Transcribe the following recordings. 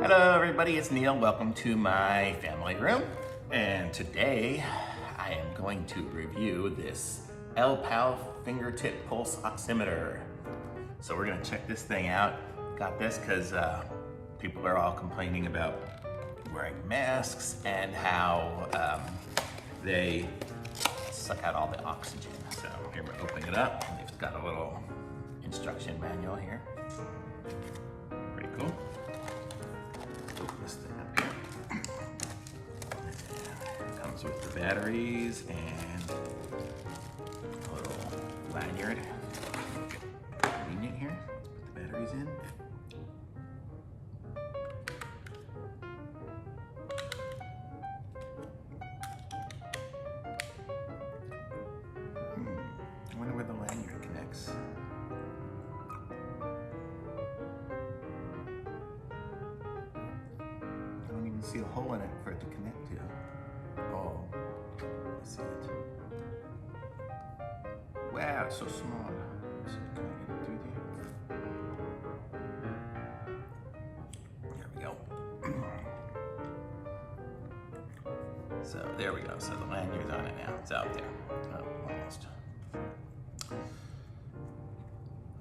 Hello everybody, it's Neil. Welcome to my family room. And today I am going to review this Lpow Fingertip Pulse Oximeter. So we're gonna check this thing out. Got this because people are all complaining about wearing masks and how they suck out all the oxygen. So here we're opening it up. It's got a little instruction manual here. Pretty cool. Open this thing up here. It comes with the batteries and a little lanyard. Convenient here. Put the batteries in. I wonder where the lanyard connects. I don't even see a hole in it for it to connect to. Oh, I see it. Wow, it's so small. So can I get it through there? There we go. So there we go. So the lanyard's on it now. It's out there. Oh, almost.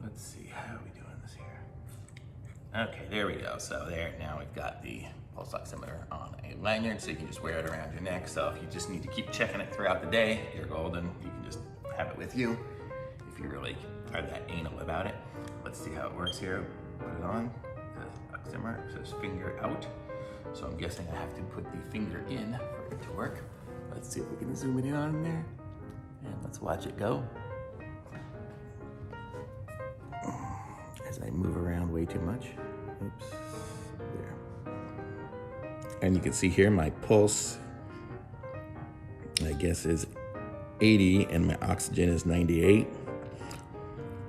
Let's see, how are we doing this here? Okay, there we go. So there, now we've got the pulse oximeter on a lanyard, so you can just wear it around your neck. So if you just need to keep checking it throughout the day, you're golden. You can just have it with you if you really are that anal about it. Let's see how it works here. Put it on. The oximeter says finger out. So I'm guessing I have to put the finger in for it to work. Let's see if we can zoom it in on there. And let's watch it go. As I move around way too much. Oops, there. And you can see here my pulse, I guess, is 80 and my oxygen is 98.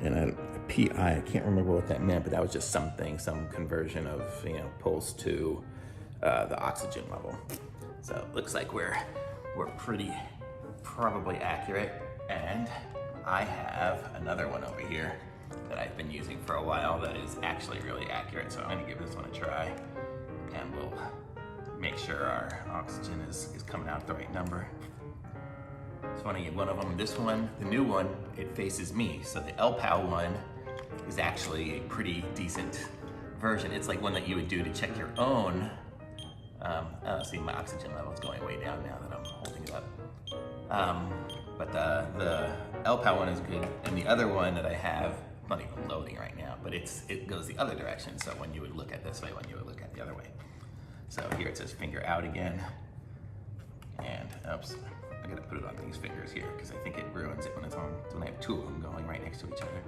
And PI, I can't remember what that meant, but that was just something, some conversion of, pulse to the oxygen level. So it looks like we're pretty probably accurate. And I have another one over here that I've been using for a while that is actually really accurate. So I'm gonna give this one a try and we'll make sure our oxygen is coming out the right number. It's funny, one of them, this one, the new one, it faces me. So the Lpow one is actually a pretty decent version. It's like one that you would do to check your own. See, my oxygen level is going way down now that I'm holding it up. But the Lpow one is good, and the other one that I have, not even loading right now, but it goes the other direction. So when you would look at this way, when you would look at the other way. So here it says finger out again. And oops, I gotta put it on these fingers here because I think it ruins it when it's on, when I have two of them going right next to each other.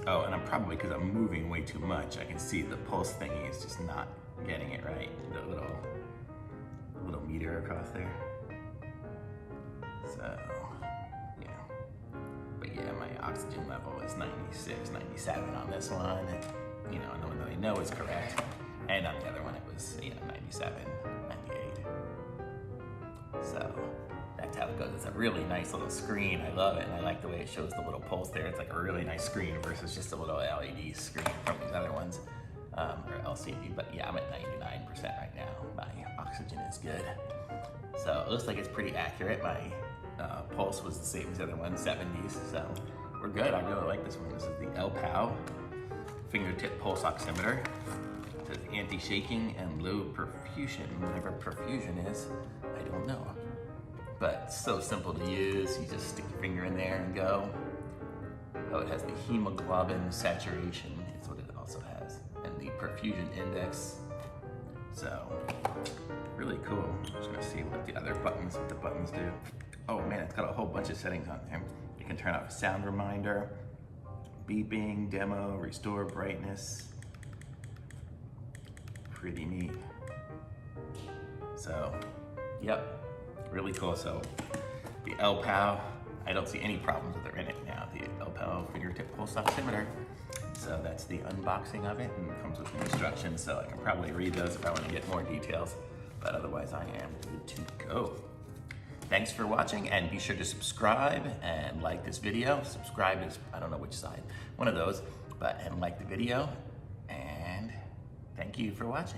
Oh, and I'm probably, because I'm moving way too much, I can see the pulse thingy is just not getting it right. The little meter across there. So, yeah. But yeah, my oxygen level is 96, 97 on this one. And, and the one that I know is correct. And on the other one, it was, 97, 98. So that's how it goes. It's a really nice little screen. I love it, and I like the way it shows the little pulse there. It's like a really nice screen versus just a little LED screen from these other ones, or LCD. But yeah, I'm at 99% right now. My oxygen is good. So it looks like it's pretty accurate. My pulse was the same as the other one, 70s. So we're good. I really like this one. This is the Lpow Fingertip Pulse Oximeter. It says anti-shaking and low perfusion. Whatever perfusion is, I don't know. But so simple to use. You just stick your finger in there and go. Oh, it has the hemoglobin saturation, is what it also has, and the perfusion index. So, really cool. I'm just gonna see what the buttons do. Oh man, it's got a whole bunch of settings on there. You can turn off sound reminder, beeping, demo, restore brightness. Pretty neat. So, yep. Really cool. So the Lpow, I don't see any problems with it in it now. The Lpow Fingertip Pulse Oximeter. So that's the unboxing of it, and it comes with instructions. So I can probably read those if I want to get more details. But otherwise, I am good to go. Thanks for watching, and be sure to subscribe and like this video. Subscribe is, I don't know which side, one of those, and like the video, and thank you for watching.